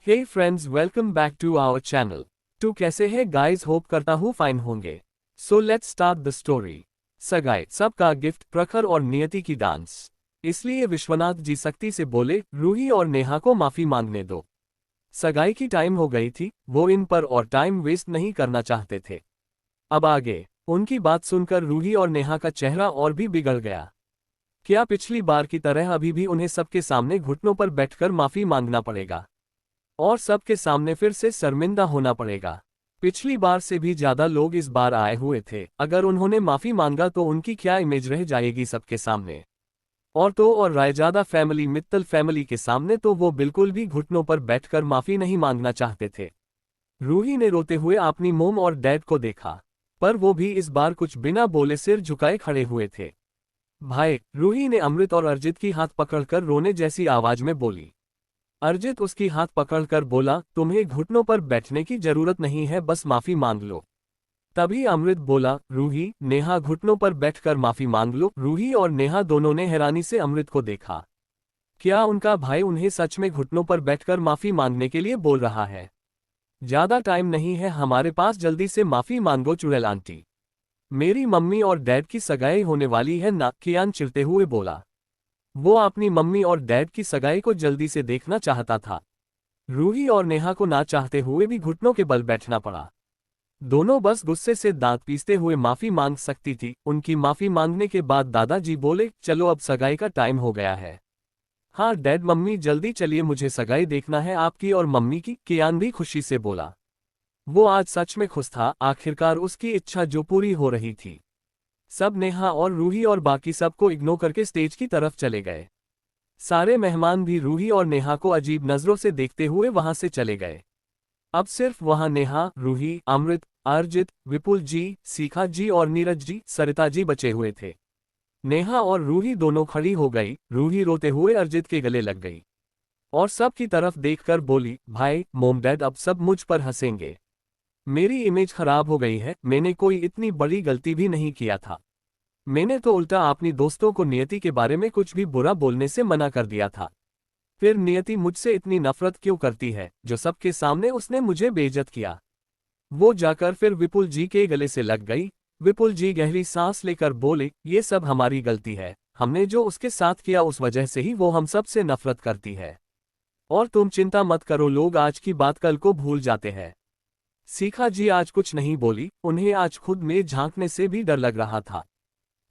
Hey friends, welcome back to our channel. तो कैसे हैं गाइस? होप करता हूँ फाइन होंगे। So let's start the story. सगाई सबका गिफ्ट, प्रखर और नियति की डांस। इसलिए विश्वनाथ जी सख्ती से बोले, रूही और नेहा को माफी मांगने दो। सगाई की टाइम हो गई थी, वो इन पर और टाइम वेस्ट नहीं करना चाहते थे। अब आगे उनकी बात सुनकर रूही और नेहा का चेहरा और भी बिगड़ गया। क्या पिछली बार की तरह अभी भी उन्हें सबके सामने घुटनों पर बैठकर माफी मांगना पड़ेगा और सबके सामने फिर से शर्मिंदा होना पड़ेगा? पिछली बार से भी ज्यादा लोग इस बार आए हुए थे। अगर उन्होंने माफी मांगा तो उनकी क्या इमेज रह जाएगी सबके सामने। और तो और रायजादा फैमिली, मित्तल फैमिली के सामने तो वो बिल्कुल भी घुटनों पर बैठकर माफी नहीं मांगना चाहते थे। रूही ने रोते हुए अपनी मोम और डैड को देखा, पर वो भी इस बार कुछ बिना बोले सिर झुकाए खड़े हुए थे। भाई, रूही ने अमृत और अर्जित की हाथ पकड़कर रोने जैसी आवाज में बोली। अर्जित उसकी हाथ पकड़कर बोला, तुम्हें घुटनों पर बैठने की जरूरत नहीं है, बस माफी मांग लो। तभी अमृत बोला, रूही, नेहा घुटनों पर बैठकर माफी मांग लो। रूही और नेहा दोनों ने हैरानी से अमृत को देखा। क्या उनका भाई उन्हें सच में घुटनों पर बैठकर माफी मांगने के लिए बोल रहा है? ज्यादा टाइम नहीं है हमारे पास, जल्दी से माफी मांगो चुड़ैल आंटी। मेरी मम्मी और डैड की सगाई होने वाली है ना, कियान चिढ़ते हुए बोला। वो अपनी मम्मी और डैड की सगाई को जल्दी से देखना चाहता था। रूही और नेहा को ना चाहते हुए भी घुटनों के बल बैठना पड़ा। दोनों बस गुस्से से दांत पीसते हुए माफी मांग सकती थी। उनकी माफी मांगने के बाद दादाजी बोले, चलो अब सगाई का टाइम हो गया है। हाँ डैड, मम्मी जल्दी चलिए, मुझे सगाई देखना है आपकी और मम्मी की। कियान भी खुशी से बोला। वो आज सच में खुश था, आखिरकार उसकी इच्छा जो पूरी हो रही थी। सब नेहा और रूही और बाकी सबको इग्नोर करके स्टेज की तरफ चले गए। सारे मेहमान भी रूही और नेहा को अजीब नजरों से देखते हुए वहां से चले गए। अब सिर्फ वहां नेहा, रूही, अमृत, अर्जित, विपुल जी, सीखा जी और नीरज जी, सरिता जी बचे हुए थे। नेहा और रूही दोनों खड़ी हो गई। रूही रोते हुए अर्जित के गले लग गई और सब की तरफ देखकर बोली, भाई, मोम डैड अब सब मुझ पर हंसेंगे। मेरी इमेज खराब हो गई है, मैंने कोई इतनी बड़ी गलती भी नहीं किया था। मैंने तो उल्टा अपनी दोस्तों को नियति के बारे में कुछ भी बुरा बोलने से मना कर दिया था। फिर नियति मुझसे इतनी नफरत क्यों करती है, जो सबके सामने उसने मुझे बेइज्जत किया। वो जाकर फिर विपुल जी के गले से लग गई। विपुल जी गहरी सांस लेकर बोले, ये सब हमारी गलती है, हमने जो उसके साथ किया उस वजह से ही वो हम सब से नफरत करती है। और तुम चिंता मत करो, लोग आज की बात कल को भूल जाते हैं। सीखा जी आज कुछ नहीं बोली, उन्हें आज खुद में झांकने से भी डर लग रहा था।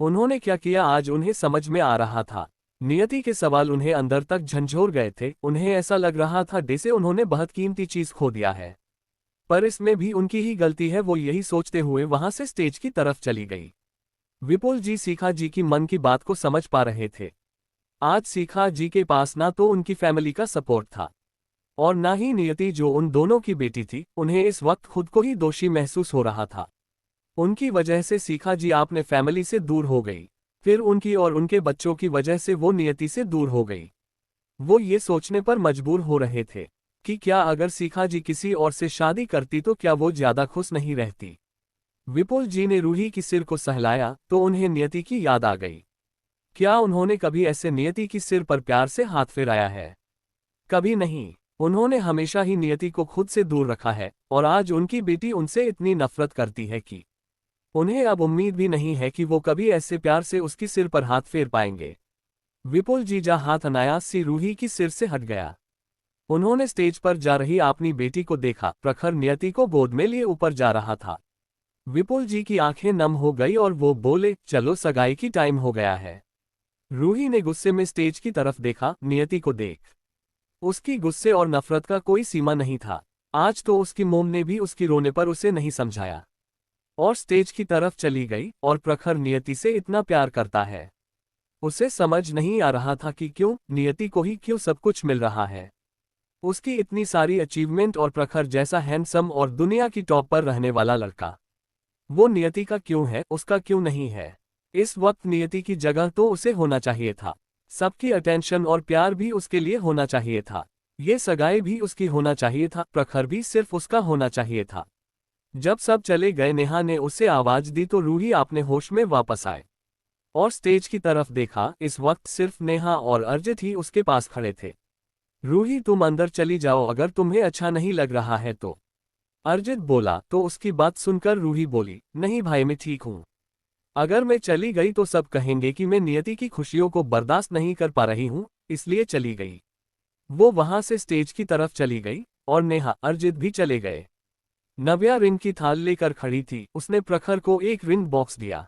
उन्होंने क्या किया आज उन्हें समझ में आ रहा था। नियति के सवाल उन्हें अंदर तक झंझोर गए थे। उन्हें ऐसा लग रहा था जैसे उन्होंने बहुत कीमती चीज खो दिया है। पर इसमें भी उनकी ही गलती है, वो यही सोचते हुए वहां से स्टेज की तरफ चली गई। विपुल जी सीखा जी की मन की बात को समझ पा रहे थे। आज सीखा जी के पास ना तो उनकी फैमिली का सपोर्ट था और ना ही नियति जो उन दोनों की बेटी थी। उन्हें इस वक्त खुद को ही दोषी महसूस हो रहा था। उनकी वजह से सीखा जी अपने फैमिली से दूर हो गई, फिर उनकी और उनके बच्चों की वजह से वो नियति से दूर हो गई। वो ये सोचने पर मजबूर हो रहे थे कि क्या अगर सीखा जी किसी और से शादी करती तो क्या वो ज्यादा खुश नहीं रहती। विपुल जी ने रूही की सिर को सहलाया तो उन्हें नियति की याद आ गई। क्या उन्होंने कभी ऐसे नियति की सिर पर प्यार से हाथ फेराया है? कभी नहीं। उन्होंने हमेशा ही नियति को खुद से दूर रखा है और आज उनकी बेटी उनसे इतनी नफरत करती है कि उन्हें अब उम्मीद भी नहीं है कि वो कभी ऐसे प्यार से उसकी सिर पर हाथ फेर पाएंगे। विपुल जी जा हाथ अनायास सी रूही की सिर से हट गया। उन्होंने स्टेज पर जा रही अपनी बेटी को देखा। प्रखर नियति को गोद में लिए ऊपर जा रहा था। विपुल जी की आंखें नम हो गई और वो बोले, चलो सगाई की टाइम हो गया है। रूही ने गुस्से में स्टेज की तरफ देखा। नियति को देख उसकी गुस्से और नफरत का कोई सीमा नहीं था। आज तो उसकी मोम ने भी उसकी रोने पर उसे नहीं समझाया और स्टेज की तरफ चली गई। और प्रखर नियति से इतना प्यार करता है, उसे समझ नहीं आ रहा था कि क्यों नियति को ही क्यों सब कुछ मिल रहा है। उसकी इतनी सारी अचीवमेंट और प्रखर जैसा हैंडसम और दुनिया की टॉप पर रहने वाला लड़का, वो नियति का क्यों है, उसका क्यों नहीं है? इस वक्त नियति की जगह तो उसे होना चाहिए था। सबकी अटेंशन और प्यार भी उसके लिए होना चाहिए था। ये सगाई भी उसकी होना चाहिए था, प्रखर भी सिर्फ उसका होना चाहिए था। जब सब चले गए नेहा ने उसे आवाज दी तो रूही अपने होश में वापस आए और स्टेज की तरफ देखा। इस वक्त सिर्फ नेहा और अर्जित ही उसके पास खड़े थे। रूही तुम अंदर चली जाओ अगर तुम्हें अच्छा नहीं लग रहा है तो। अरिजित बोला। तो उसकी बात सुनकर रूही बोली, नहीं भाई मैं ठीक हूँ। अगर मैं चली गई तो सब कहेंगे कि मैं नियति की खुशियों को बर्दाश्त नहीं कर पा रही हूँ, इसलिए चली गई। वो वहां से स्टेज की तरफ चली गई और नेहा अरिजित भी चले गए। नव्या रिंग की थाल लेकर खड़ी थी, उसने प्रखर को एक रिंग बॉक्स दिया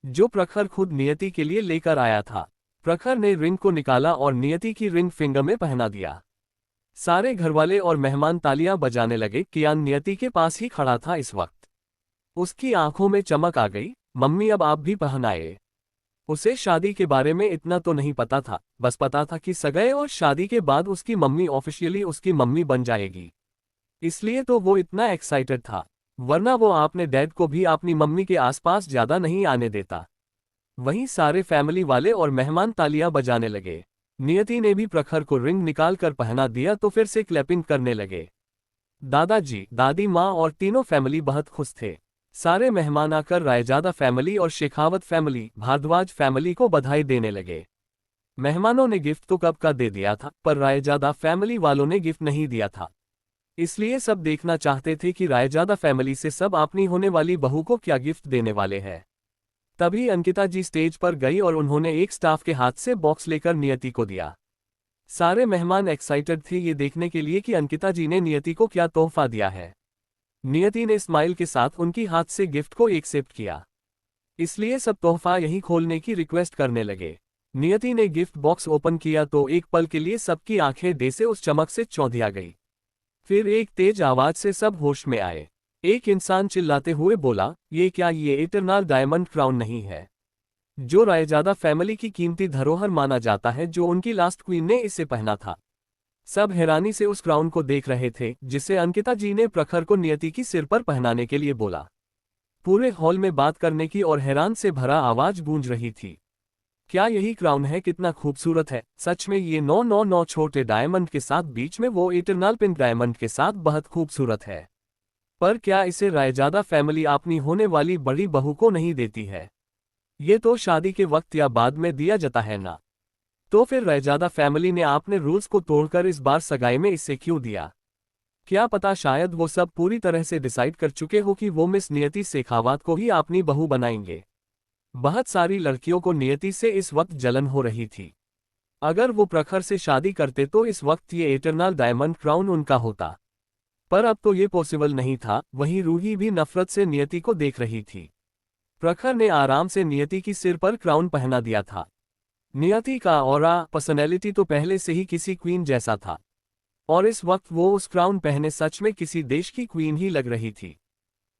जो प्रखर खुद नियति के लिए लेकर आया था। प्रखर ने रिंग को निकाला और नियति की रिंग फिंगर में पहना दिया। सारे घरवाले और मेहमान तालियां बजाने लगे। कियान नियति के पास ही खड़ा था इस वक्त। उसकी आंखों में चमक आ गई। मम्मी अब आप भी पहनाए। उसे शादी के बारे में इतना तो नहीं पता था, बस पता था कि सगाई और शादी के बाद उसकी मम्मी ऑफिशियली उसकी मम्मी बन जाएगी। इसलिए तो वो इतना एक्साइटेड था, वरना वो अपने डैड को भी अपनी मम्मी के आसपास ज्यादा नहीं आने देता। वहीं सारे फैमिली वाले और मेहमान तालियां बजाने लगे। नियति ने भी प्रखर को रिंग निकाल कर पहना दिया तो फिर से क्लैपिंग करने लगे। दादाजी, दादी माँ और तीनों फैमिली बहुत खुश थे। सारे मेहमान आकर रायजादा फैमिली और शेखावत फैमिली, भारद्वाज फैमिली को बधाई देने लगे। मेहमानों ने गिफ्ट तो कब का दे दिया था, पर रायजादा फैमिली वालों ने गिफ्ट नहीं दिया था। इसलिए सब देखना चाहते थे कि रायजादा फैमिली से सब अपनी होने वाली बहू को क्या गिफ्ट देने वाले हैं। तभी अंकिता जी स्टेज पर गई और उन्होंने एक स्टाफ के हाथ से बॉक्स लेकर नियति को दिया। सारे मेहमान एक्साइटेड थे ये देखने के लिए कि अंकिता जी ने नियति को क्या तोहफा दिया है। नियति ने स्माइल के साथ उनकी हाथ से गिफ्ट को एक्सेप्ट किया, इसलिए सब तोहफा यहीं खोलने की रिक्वेस्ट करने लगे। नियति ने गिफ्ट बॉक्स ओपन किया तो एक पल के लिए सबकी आंखें दे से उस चमक से चौंधिया गई। फिर एक तेज आवाज से सब होश में आए। एक इंसान चिल्लाते हुए बोला, ये क्या, ये इटरनल डायमंड क्राउन नहीं है जो रायजादा फैमिली की कीमती धरोहर माना जाता है, जो उनकी लास्ट क्वीन ने इसे पहना था। सब हैरानी से उस क्राउन को देख रहे थे जिसे अंकिता जी ने प्रखर को नियति की सिर पर पहनाने के लिए बोला। पूरे हॉल में बात करने की और हैरान से भरा आवाज गूंज रही थी। क्या यही क्राउन है? कितना खूबसूरत है सच में। ये 999 छोटे डायमंड के साथ बीच में वो इटरनल पिंक डायमंड के साथ बहुत खूबसूरत है। पर क्या इसे रायजादा फैमिली अपनी होने वाली बड़ी बहू को नहीं देती है? ये तो शादी के वक्त या बाद में दिया जाता है ना। तो फिर रायजादा फैमिली ने आपने रूल्स को तोड़कर इस बार सगाई में इसे क्यों दिया? क्या पता शायद वो सब पूरी तरह से डिसाइड कर चुके हो कि वो मिस नियति शेखावत को ही अपनी बहू बनाएंगे। बहुत सारी लड़कियों को नियति से इस वक्त जलन हो रही थी। अगर वो प्रखर से शादी करते तो इस वक्त ये इटरनल डायमंड क्राउन उनका होता, पर अब तो ये पॉसिबल नहीं था। वहीं रूही भी नफरत से नियति को देख रही थी। प्रखर ने आराम से नियति की सिर पर क्राउन पहना दिया था। नियति का ऑरा, पर्सनैलिटी तो पहले से ही किसी क्वीन जैसा था, और इस वक्त वो उस क्राउन पहने सच में किसी देश की क्वीन ही लग रही थी।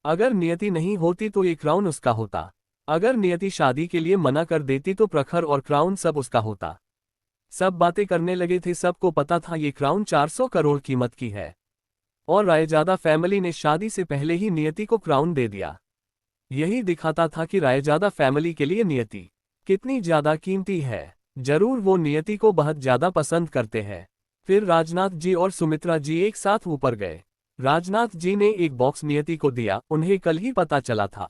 अगर नियति नहीं होती तो ये क्राउन उसका होता। अगर नियति शादी के लिए मना कर देती तो प्रखर और क्राउन सब उसका होता। सब बातें करने लगे थे। सबको पता था ये क्राउन 400 करोड़ कीमत की है, और रायजादा फैमिली ने शादी से पहले ही नियति को क्राउन दे दिया। यही दिखाता था कि रायजादा फैमिली के लिए नियति कितनी ज्यादा कीमती है। जरूर वो नियति को बहुत ज्यादा पसंद करते हैं। फिर राजनाथ जी और सुमित्रा जी एक साथ ऊपर गए। राजनाथ जी ने एक बॉक्स नियति को दिया। उन्हें कल ही पता चला था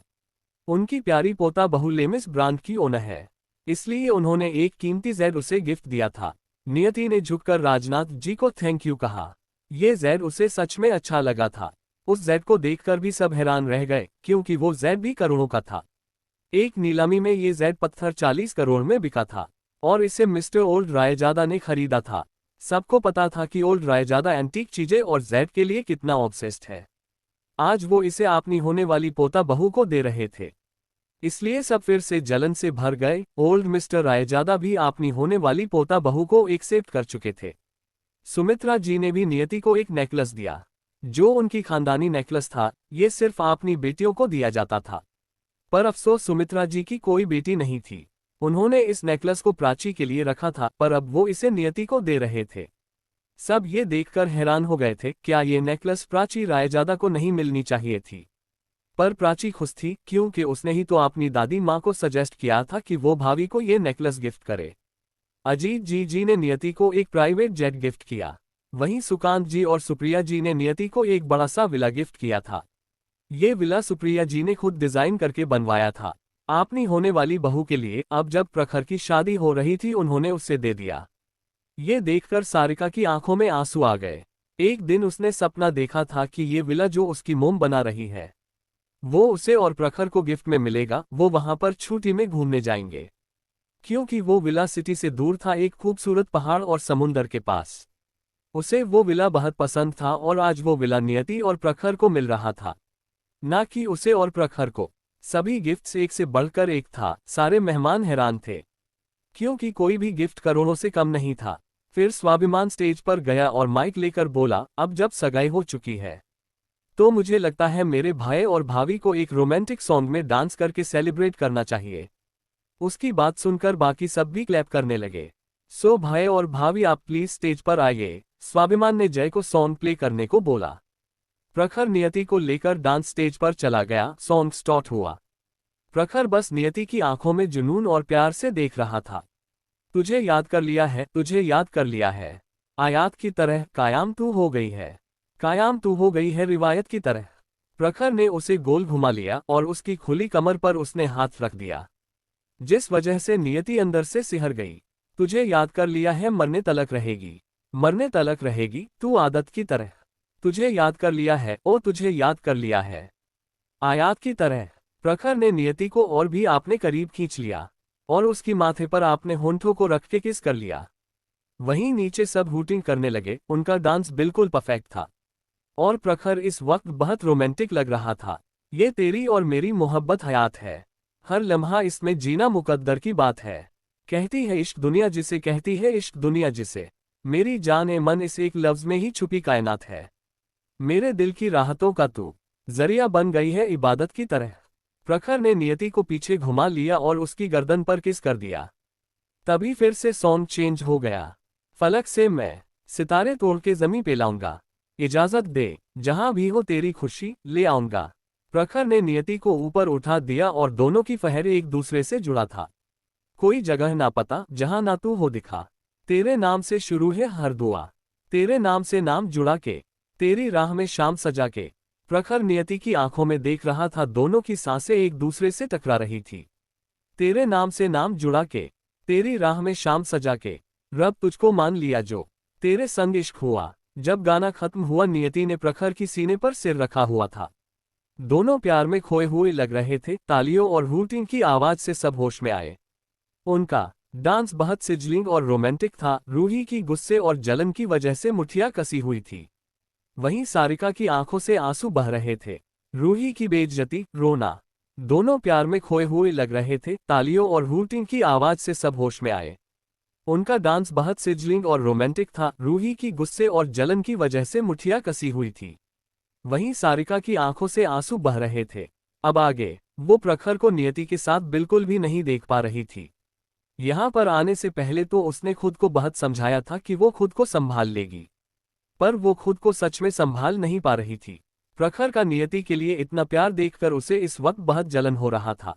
उनकी प्यारी पोता बहू लेमिस ब्रांड की ओनर है, इसलिए उन्होंने एक कीमती जेड उसे गिफ्ट दिया था। नियति ने झुककर राजनाथ जी को थैंक यू कहा। ये जेड उसे सच में अच्छा लगा था। उस जेड को देखकर भी सब हैरान रह गए, क्योंकि वो जेड भी करोड़ों का था। एक नीलामी में ये जेड पत्थर 40 करोड़ में बिका था, और इसे मिस्टर ओल्ड रायजादा ने खरीदा था। सबको पता था कि ओल्ड रायजादा एंटीक चीजें और जेड के लिए कितना ऑब्सेस्ड है। आज वो इसे अपनी होने वाली पोता बहू को दे रहे थे, इसलिए सब फिर से जलन से भर गए। ओल्ड मिस्टर रायजादा भी अपनी होने वाली पोता बहू को एक्सेप्ट कर चुके थे। सुमित्रा जी ने भी नियति को एक नेकलेस दिया, जो उनकी खानदानी नेकलेस था। ये सिर्फ अपनी बेटियों को दिया जाता था, पर अफसोस सुमित्रा जी की कोई बेटी नहीं थी। उन्होंने इस नेकलेस को प्राची के लिए रखा था, पर अब वो इसे नियति को दे रहे थे। सब ये देखकर हैरान हो गए थे, क्या ये नेकलेस प्राची रायजादा को नहीं मिलनी चाहिए थी? पर प्राची खुश थी, क्योंकि उसने ही तो अपनी दादी माँ को सजेस्ट किया था कि वो भाभी को ये नेकलेस गिफ्ट करे। अजीत जी ने नियति को एक प्राइवेट जेट गिफ्ट किया। वहीं सुकांत जी और सुप्रिया जी ने नियति को एक बड़ा सा विला गिफ्ट किया था। ये विला सुप्रिया जी ने खुद डिजाइन करके बनवाया था अपनी होने वाली बहू के लिए। अब जब प्रखर की शादी हो रही थी, उन्होंने उससे दे दिया। ये देखकर सारिका की आंखों में आंसू आ गए। एक दिन उसने सपना देखा था कि ये विला जो उसकी मोम बना रही है, वो उसे और प्रखर को गिफ्ट में मिलेगा। वो वहां पर छुट्टी में घूमने जाएंगे। क्योंकि वो विला सिटी से दूर था, एक खूबसूरत पहाड़ और समुंदर के पास। उसे वो विला बहुत पसंद था और आज वो विला नियति और प्रखर को मिल रहा था, ना कि उसे और प्रखर को। सभी गिफ्ट्स एक से बढ़कर एक था। सारे मेहमान हैरान थे, क्योंकि कोई भी गिफ्ट करोड़ों से कम नहीं था। फिर स्वाभिमान स्टेज पर गया और माइक लेकर बोला, अब जब सगाई हो चुकी है तो मुझे लगता है मेरे भाई और भाभी को एक रोमांटिक सॉन्ग में डांस करके सेलिब्रेट करना चाहिए। उसकी बात सुनकर बाकी सब भी क्लैप करने लगे। सो भाई और भाभी आप प्लीज स्टेज पर आइए। स्वाभिमान ने जय को सॉन्ग प्ले करने को बोला। प्रखर नियति को लेकर डांस स्टेज पर चला गया। सॉन्ग स्टार्ट हुआ। प्रखर बस नियति की आंखों में जुनून और प्यार से देख रहा था। तुझे याद कर लिया है, तुझे याद कर लिया है, आयात की तरह कायम तू हो गई है, कायम तू हो गई है रिवायत की तरह। प्रखर ने उसे गोल घुमा लिया और उसकी खुली कमर पर उसने हाथ रख दिया, जिस वजह से नियति अंदर से सिहर गई। तुझे याद कर लिया है, मरने तलक रहेगी, मरने तलक रहेगी तू आदत की तरह। तुझे याद कर लिया है, ओ तुझे याद कर लिया है, आयात की तरह। प्रखर ने नियति को और भी आपने करीब खींच लिया और उसकी माथे पर आपने होंठों को रख के किस कर लिया। वहीं नीचे सब हूटिंग करने लगे। उनका डांस बिल्कुल परफेक्ट था और प्रखर इस वक्त बहुत रोमांटिक लग रहा था। ये तेरी और मेरी मोहब्बत हयात है, हर लम्हा इसमें जीना मुकद्दर की बात है। कहती है इश्क दुनिया जिसे, कहती है इश्क दुनिया जिसे, मेरी जान ए मन इस एक लफ्ज में ही छुपी कायनात है। मेरे दिल की राहतों का तू जरिया बन गई है इबादत की तरह। प्रखर ने नियति को पीछे घुमा लिया और उसकी गर्दन पर किस कर दिया। तभी फिर से सॉन्ग चेंज हो गया। फलक से मैं सितारे तोड़ के जमीन पे लाऊंगा, इजाजत दे जहां भी हो तेरी खुशी ले आऊंगा। प्रखर ने नियति को ऊपर उठा दिया और दोनों की फहरें एक दूसरे से जुड़ा था। कोई जगह ना पता जहां ना तू हो दिखा, तेरे नाम से शुरू है हर दुआ, तेरे नाम से नाम जुड़ा के, तेरी राह में शाम सजा के। प्रखर नियति की आंखों में देख रहा था, दोनों की सांसें एक दूसरे से टकरा रही थी। तेरे नाम से नाम जुड़ा के, तेरी राह में शाम सजा के, रब तुझको मान लिया जो तेरे संग इश्क हुआ। जब गाना खत्म हुआ, नियति ने प्रखर की सीने पर सिर रखा हुआ था। दोनों प्यार में खोए हुए लग रहे थे। तालियों और हूटिंग की आवाज से सब होश में आए। उनका डांस बहुत सिजलिंग और रोमांटिक था। रूही की गुस्से और जलन की वजह से मुठिया कसी हुई थी। वहीं सारिका की आंखों से आंसू बह रहे थे। रूही की बेइज्जती, रोना, दोनों प्यार में खोए हुए लग रहे थे। तालियों और हूटिंग की आवाज से सब होश में आए। उनका डांस बहुत सिजलिंग और रोमांटिक था। रूही की गुस्से और जलन की वजह से मुठिया कसी हुई थी। वहीं सारिका की आंखों से आंसू बह रहे थे। अब आगे वो प्रखर को नियति के साथ बिल्कुल भी नहीं देख पा रही थी। यहां पर आने से पहले तो उसने खुद को बहुत समझाया था कि वो खुद को संभाल लेगी, पर वो खुद को सच में संभाल नहीं पा रही थी। प्रखर का नियति के लिए इतना प्यार देखकर उसे इस वक्त बहुत जलन हो रहा था,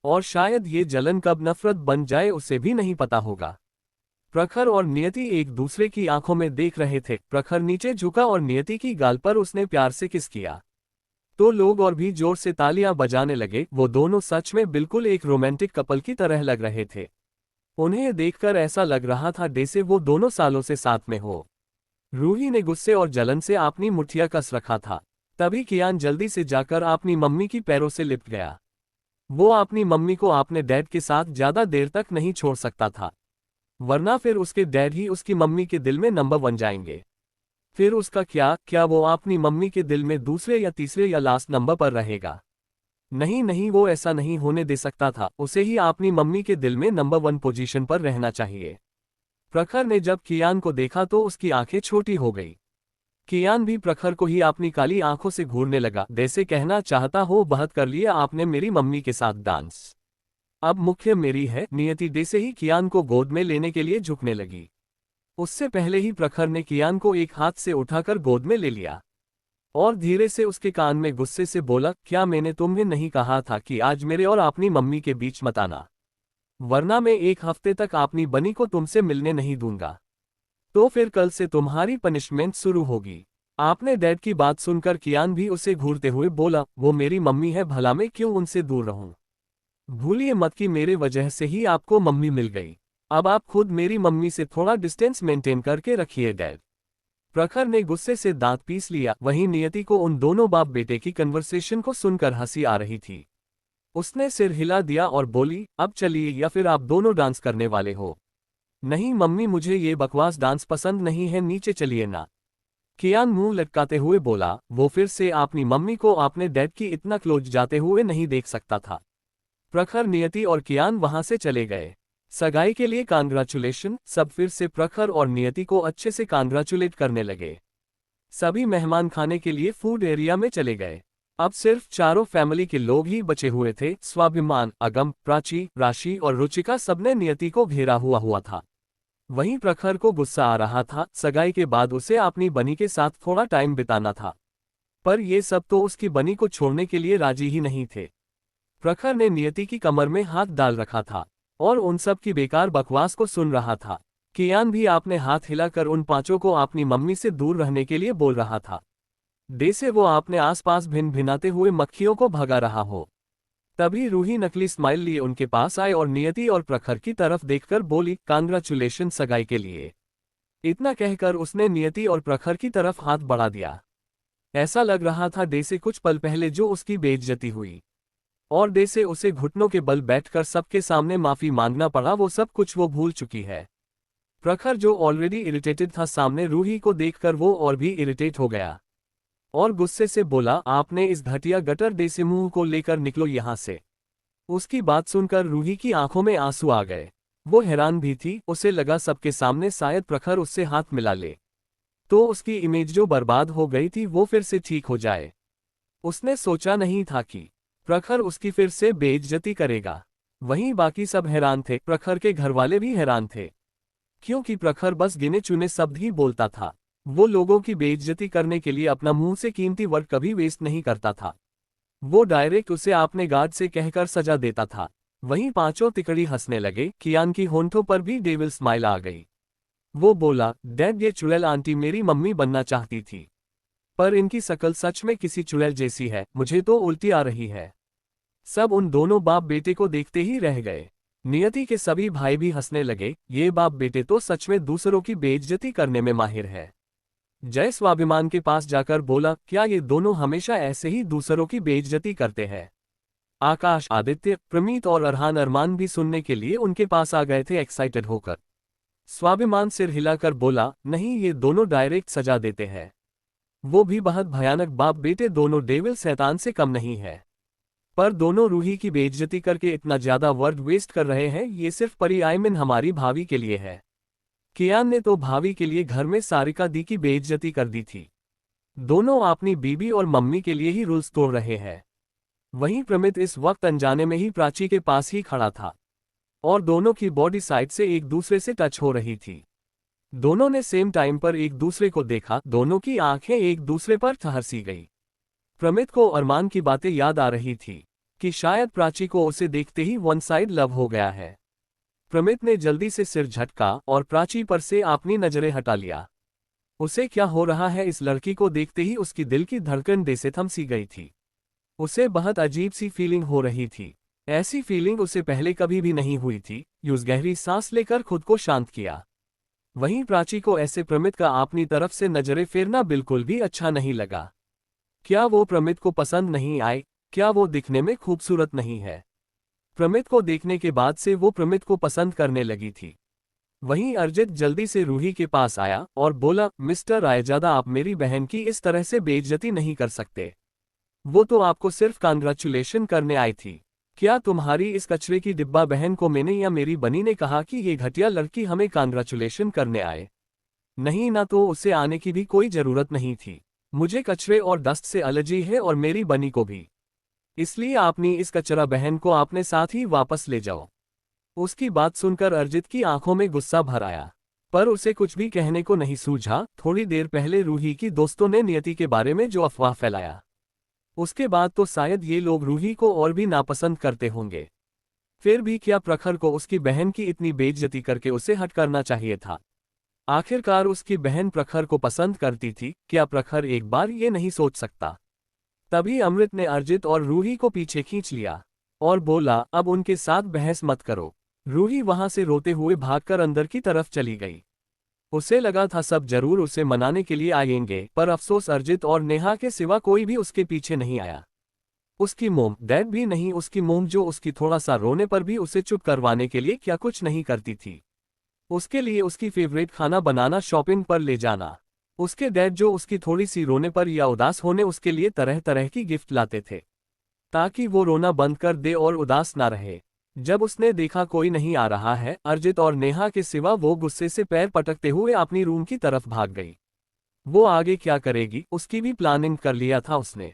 और शायद ये जलन कब नफरत बन जाए उसे भी नहीं पता होगा। प्रखर और नियति एक दूसरे की आंखों में देख रहे थे। प्रखर नीचे झुका और नियति की गाल पर उसने प्यार से किस किया तो लोग और भी जोर से तालियां बजाने लगे। वो दोनों सच में बिल्कुल एक रोमांटिक कपल की तरह लग रहे थे। उन्हें देखकर ऐसा लग रहा था जैसे वो दोनों सालों से साथ में हो। रूही ने गुस्से और जलन से अपनी मुठिया कस रखा था। तभी कियान जल्दी से जाकर अपनी मम्मी की पैरों से लिपट गया। वो अपनी मम्मी को अपने डैड के साथ ज्यादा देर तक नहीं छोड़ सकता था, वरना फिर उसके डैड ही उसकी मम्मी के दिल में नंबर 1 जाएंगे। फिर उसका क्या वो अपनी मम्मी के दिल में दूसरे या तीसरे या लास्ट नंबर पर रहेगा? नहीं नहीं, वो ऐसा नहीं होने दे सकता था। उसे ही अपनी मम्मी के दिल में नंबर 1 पोजीशन पर रहना चाहिए। प्रखर ने जब कियान को देखा तो उसकी आंखें छोटी हो गई। कियान भी प्रखर को ही अपनी काली आंखों से घूरने लगा, जैसे कहना चाहता हो, बहुत कर लिया आपने मेरी मम्मी के साथ डांस, अब मुख्य मेरी है। नियति जैसे ही कियान को गोद में लेने के लिए झुकने लगी, उससे पहले ही प्रखर ने कियान को एक हाथ से उठाकर गोद में ले लिया और धीरे से उसके कान में गुस्से से बोला, क्या मैंने तुम्हें नहीं कहा था कि आज मेरे और अपनी मम्मी के बीच मत आना, वरना मैं 1 हफ्ते तक अपनी बनी को तुमसे मिलने नहीं दूंगा। तो फिर कल से तुम्हारी पनिशमेंट शुरू होगी। आपने डैड की बात सुनकर कियान भी उसे घूरते हुए बोला, वो मेरी मम्मी है, भला मैं क्यों उनसे दूर रहूं? भूलिए मत कि मेरे वजह से ही आपको मम्मी मिल गई। अब आप खुद मेरी मम्मी से थोड़ा डिस्टेंस मेंटेन करके रखिए डैड। प्रखर ने गुस्से से दांत पीस लिया। वहीं नियति को उन दोनों बाप बेटे की कन्वर्सेशन को सुनकर हंसी आ रही थी। उसने सिर हिला दिया और बोली, अब चलिए या फिर आप दोनों डांस करने वाले हो? नहीं मम्मी, मुझे ये बकवास डांस पसंद नहीं है, नीचे चलिए ना। कियान मुंह लटकाते हुए बोला। वो फिर से अपनी मम्मी को अपने डैड की इतना क्लोज जाते हुए नहीं देख सकता था। प्रखर, नियति और कियान वहां से चले गए। सगाई के लिए कांग्रेचुलेशन। सब फिर से प्रखर और नियति को अच्छे से कांग्रेचुलेट करने लगे। सभी मेहमान खाने के लिए फूड एरिया में चले गए। अब सिर्फ चारों फैमिली के लोग ही बचे हुए थे। स्वाभिमान, अगम, प्राची, राशि और रुचिका सबने नियति को घेरा हुआ था। वहीं प्रखर को गुस्सा आ रहा था। सगाई के बाद उसे अपनी बनी के साथ थोड़ा टाइम बिताना था, पर ये सब तो उसकी बनी को छोड़ने के लिए राजी ही नहीं थे। प्रखर ने नियति की कमर में हाथ डाल रखा था और उन सब की बेकार बकवास को सुन रहा था। कियान भी आपने हाथ हिलाकर उन पांचों को अपनी मम्मी से दूर रहने के लिए बोल रहा था, जैसे वो आपने आसपास भिन भिनाते हुए मक्खियों को भगा रहा हो। तभी रूही नकली स्माइल लिए उनके पास आए और नियति और प्रखर की तरफ देखकर बोली, कांग्रेचुलेशन सगाई के लिए। इतना कहकर उसने नियति और प्रखर की तरफ हाथ बढ़ा दिया। ऐसा लग रहा था जैसे कुछ पल पहले जो उसकी बेइज्जती हुई और जैसे उसे घुटनों के बल बैठकर सबके सामने माफी मांगना पड़ा, वो सब कुछ वो भूल चुकी है। प्रखर जो ऑलरेडी इरिटेटेड था, सामने रूही को देखकर वो और भी इरिटेट हो गया और गुस्से से बोला, आपने इस घटिया गटर जैसे मुंह को लेकर निकलो यहां से। उसकी बात सुनकर रूही की आंखों में आंसू आ गए। वो हैरान भी थी। उसे लगा सबके सामने शायद प्रखर उससे हाथ मिला ले तो उसकी इमेज जो बर्बाद हो गई थी वो फिर से ठीक हो जाए। उसने सोचा नहीं था कि प्रखर उसकी फिर से बेइज्जती करेगा। वहीं बाकी सब हैरान थे। प्रखर के घरवाले भी हैरान थे, क्योंकि प्रखर बस गिने चुने शब्द ही बोलता था। वो लोगों की बेइज्जती करने के लिए अपना मुंह से कीमती वर्ड कभी वेस्ट नहीं करता था। वो डायरेक्ट उसे आपने गार्ड से कहकर सजा देता था। वहीं पांचों तिकड़ी हंसने लगे। कियान की होंठों पर भी डेविल स्माइल आ गई। वो बोला, डैड, ये चुड़ैल आंटी मेरी मम्मी बनना चाहती थी, पर इनकी शक्ल सच में किसी चुड़ैल जैसी है। मुझे तो उल्टी आ रही है। सब उन दोनों बाप बेटे को देखते ही रह गए। नियति के सभी भाई भी हंसने लगे। ये बाप बेटे तो सच में दूसरों की बेइज्जती करने में माहिर है। जय स्वाभिमान के पास जाकर बोला, क्या ये दोनों हमेशा ऐसे ही दूसरों की बेइज्जती करते हैं? आकाश, आदित्य, प्रमीत और अरमान भी सुनने के लिए उनके पास आ गए थे एक्साइटेड होकर। स्वाभिमान सिर हिलाकर बोला, नहीं, ये दोनों डायरेक्ट सजा देते हैं। वो भी बहुत भयानक बाप बेटे, दोनों डेविल शैतान से कम नहीं है। पर दोनों रूही की बेइज्जती करके इतना ज्यादा वर्ड वेस्ट कर रहे हैं। ये सिर्फ परी आयमिन हमारी भावी के लिए है। कियान ने तो भावी के लिए घर में सारिका दी की बेइज्जती कर दी थी। दोनों अपनी बीबी और मम्मी के लिए ही रूल्स तोड़ रहे हैं। वहीं प्रमित इस वक्त अनजाने में ही प्राची के पास ही खड़ा था और दोनों की बॉडी साइड से एक दूसरे से टच हो रही थी। दोनों ने सेम टाइम पर एक दूसरे को देखा। दोनों की आंखें एक दूसरे पर ठहरसी गई। प्रमित को अरमान की बातें याद आ रही थी कि शायद प्राची को उसे देखते ही वन साइड लव हो गया है। प्रमित ने जल्दी से सिर झटका और प्राची पर से अपनी नजरें हटा लिया। उसे क्या हो रहा है, इस लड़की को देखते ही उसकी दिल की धड़कन जैसे थम सी गई थी। उसे बहुत अजीब सी फीलिंग हो रही थी। ऐसी फीलिंग उसे पहले कभी भी नहीं हुई थी। यूज गहरी सांस लेकर खुद को शांत किया। वहीं प्राची को ऐसे प्रमित का अपनी तरफ से नजरें फेरना बिल्कुल भी अच्छा नहीं लगा। क्या वो प्रमित को पसंद नहीं आए? क्या वो दिखने में खूबसूरत नहीं है? प्रमित को देखने के बाद से वो प्रमित को पसंद करने लगी थी। वहीं अर्जित जल्दी से रूही के पास आया और बोला, मिस्टर रायजादा, आप मेरी बहन की इस तरह से बेइज्जती नहीं कर सकते। वो तो आपको सिर्फ कांग्रेचुलेशन करने आई थी। क्या तुम्हारी इस कचरे की डिब्बा बहन को मैंने या मेरी बनी ने कहा कि ये घटिया लड़की हमें कांग्रेचुलेशन करने आए? नहीं ना, तो उसे आने की भी कोई जरूरत नहीं थी। मुझे कचरे और डस्ट से एलर्जी है और मेरी बनी को भी। इसलिए आपनी इस कचरा बहन को अपने साथ ही वापस ले जाओ। उसकी बात सुनकर अर्जित की आंखों में गुस्सा भर आया, पर उसे कुछ भी कहने को नहीं सूझा। थोड़ी देर पहले रूही की दोस्तों ने नियति के बारे में जो अफवाह फैलाया, उसके बाद तो शायद ये लोग रूही को और भी नापसंद करते होंगे। फिर भी क्या प्रखर को उसकी बहन की इतनी बेइज्जती करके उसे हट करना चाहिए था? आखिरकार उसकी बहन प्रखर को पसंद करती थी। क्या प्रखर एक बार ये नहीं सोच सकता? तभी अमृत ने अर्जित और रूही को पीछे खींच लिया और बोला, अब उनके साथ बहस मत करो। रूही वहां से रोते हुए भागकर अंदर की तरफ चली गई। उसे लगा था सब जरूर उसे मनाने के लिए आएंगे, पर अफसोस अर्जित और नेहा के सिवा कोई भी उसके पीछे नहीं आया। उसकी मोम डैड भी नहीं, उसकी मोम जो उसकी थोड़ा सा रोने पर भी उसे चुप करवाने के लिए क्या कुछ नहीं करती थी। उसके लिए उसकी फेवरेट खाना बनाना, शॉपिंग पर ले जाना। उसके डैड जो उसकी थोड़ी सी रोने पर या उदास होने उसके लिए तरह तरह की गिफ्ट लाते थे, ताकि वो रोना बंद कर दे और उदास ना रहे। जब उसने देखा कोई नहीं आ रहा है अर्जित और नेहा के सिवा, वो गुस्से से पैर पटकते हुए अपनी रूम की तरफ भाग गई। वो आगे क्या करेगी उसकी भी प्लानिंग कर लिया था उसने।